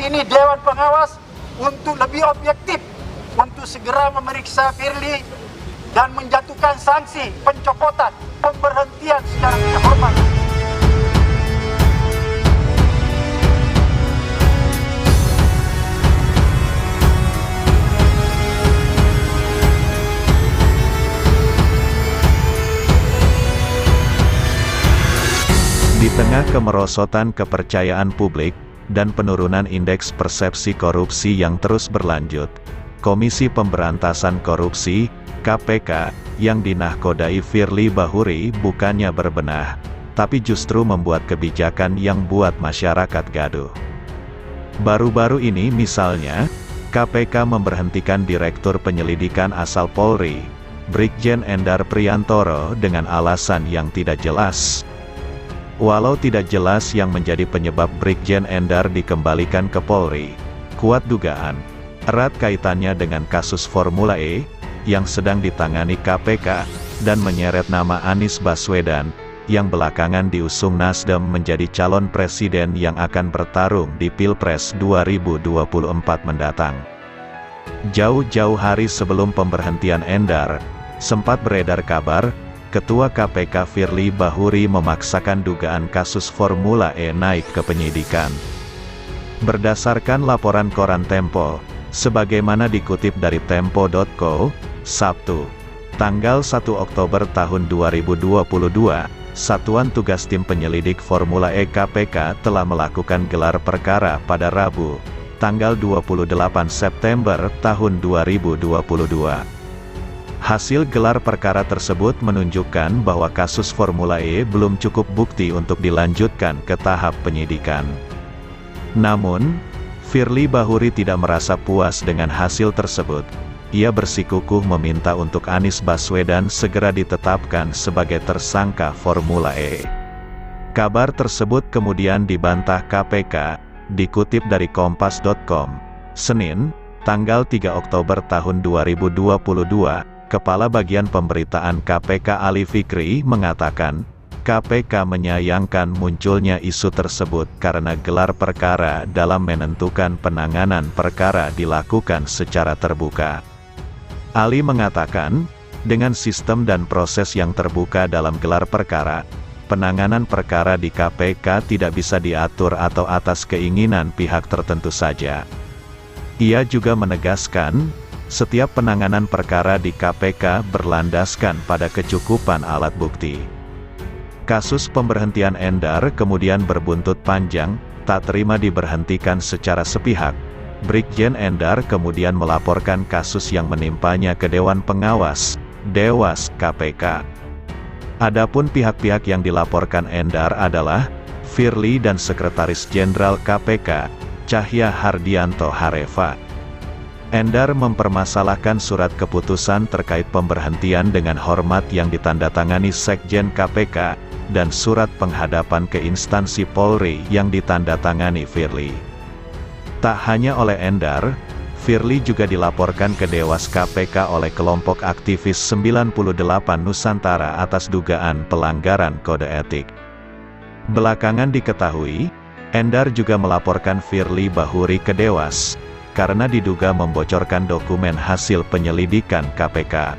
ini Dewan Pengawas untuk lebih objektif untuk segera memeriksa Firly dan menjatuhkan sanksi pencopotan, pemberhentian secara tidak hormat. Di tengah kemerosotan kepercayaan publik, dan penurunan indeks persepsi korupsi yang terus berlanjut, Komisi Pemberantasan Korupsi, KPK, yang dinahkodai Firly Bahuri bukannya berbenah, tapi justru membuat kebijakan yang buat masyarakat gaduh. Baru-baru ini misalnya, KPK memberhentikan Direktur Penyelidikan asal Polri, Brigjen Endar Priantoro dengan alasan yang tidak jelas. Walau tidak jelas yang menjadi penyebab Brigjen Endar dikembalikan ke Polri, kuat dugaan erat kaitannya dengan kasus Formula E yang sedang ditangani KPK dan menyeret nama Anies Baswedan yang belakangan diusung Nasdem menjadi calon presiden yang akan bertarung di Pilpres 2024 mendatang. Jauh-jauh hari sebelum pemberhentian Endar, sempat beredar kabar Ketua KPK Firly Bahuri memaksakan dugaan kasus Formula E naik ke penyidikan. Berdasarkan laporan koran Tempo, sebagaimana dikutip dari Tempo.co, Sabtu, tanggal 1 Oktober tahun 2022, Satuan Tugas Tim Penyelidik Formula E KPK telah melakukan gelar perkara pada Rabu, tanggal 28 September tahun 2022. Hasil gelar perkara tersebut menunjukkan bahwa kasus Formula E belum cukup bukti untuk dilanjutkan ke tahap penyidikan. Namun, Firly Bahuri tidak merasa puas dengan hasil tersebut. Ia bersikukuh meminta untuk Anies Baswedan segera ditetapkan sebagai tersangka Formula E. Kabar tersebut kemudian dibantah KPK, dikutip dari Kompas.com. Senin, tanggal 3 Oktober tahun 2022, Kepala Bagian Pemberitaan KPK Ali Fikri mengatakan, KPK menyayangkan munculnya isu tersebut karena gelar perkara dalam menentukan penanganan perkara dilakukan secara terbuka. Ali mengatakan, dengan sistem dan proses yang terbuka dalam gelar perkara, penanganan perkara di KPK tidak bisa diatur atau atas keinginan pihak tertentu saja. Ia juga menegaskan, setiap penanganan perkara di KPK berlandaskan pada kecukupan alat bukti. Kasus pemberhentian Endar kemudian berbuntut panjang, tak terima diberhentikan secara sepihak. Brigjen Endar kemudian melaporkan kasus yang menimpanya ke Dewan Pengawas, Dewas KPK. Adapun pihak-pihak yang dilaporkan Endar adalah Firly dan Sekretaris Jenderal KPK, Cahya Hardianto Hareva. Endar mempermasalahkan surat keputusan terkait pemberhentian dengan hormat yang ditandatangani Sekjen KPK, dan surat penghadapan ke instansi Polri yang ditandatangani Firly. Tak hanya oleh Endar, Firly juga dilaporkan ke Dewas KPK oleh kelompok aktivis 98 Nusantara atas dugaan pelanggaran kode etik. Belakangan diketahui, Endar juga melaporkan Firly Bahuri ke Dewas, karena diduga membocorkan dokumen hasil penyelidikan KPK.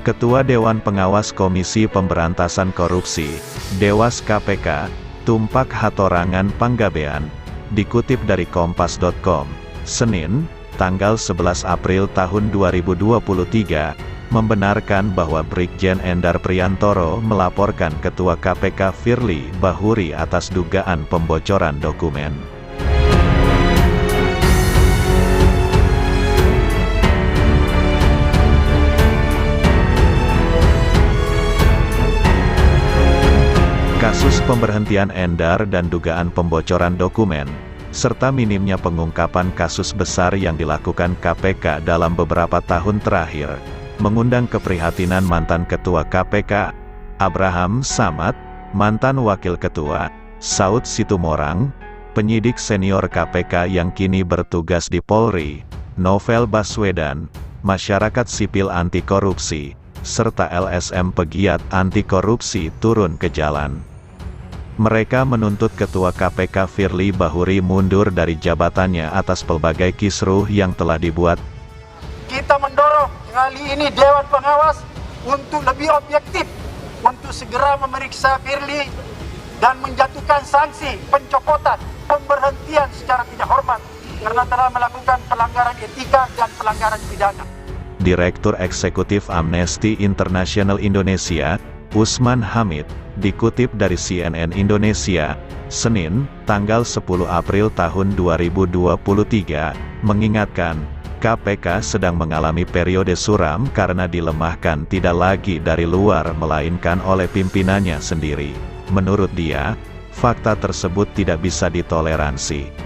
Ketua Dewan Pengawas Komisi Pemberantasan Korupsi, Dewas KPK, Tumpak Hatorangan Panggabean, dikutip dari Kompas.com, Senin, tanggal 11 April tahun 2023, membenarkan bahwa Brigjen Endar Priantoro melaporkan Ketua KPK Firly Bahuri atas dugaan pembocoran dokumen. Kasus pemberhentian Endar dan dugaan pembocoran dokumen, serta minimnya pengungkapan kasus besar yang dilakukan KPK dalam beberapa tahun terakhir, mengundang keprihatinan mantan Ketua KPK, Abraham Samad, mantan Wakil Ketua, Saud Situmorang, penyidik senior KPK yang kini bertugas di Polri, Novel Baswedan, masyarakat sipil anti korupsi, serta LSM pegiat anti korupsi turun ke jalan. Mereka menuntut Ketua KPK Firly Bahuri mundur dari jabatannya atas pelbagai kisruh yang telah dibuat. Kita mendorong kali ini Dewan Pengawas untuk lebih objektif, untuk segera memeriksa Firly dan menjatuhkan sanksi pencopotan, pemberhentian secara tidak hormat karena telah melakukan pelanggaran etika dan pelanggaran pidana. Direktur Eksekutif Amnesty International Indonesia, Usman Hamid, dikutip dari CNN Indonesia, Senin, tanggal 10 April tahun 2023, mengingatkan, KPK sedang mengalami periode suram karena dilemahkan tidak lagi dari luar melainkan oleh pimpinannya sendiri. Menurut dia, fakta tersebut tidak bisa ditoleransi.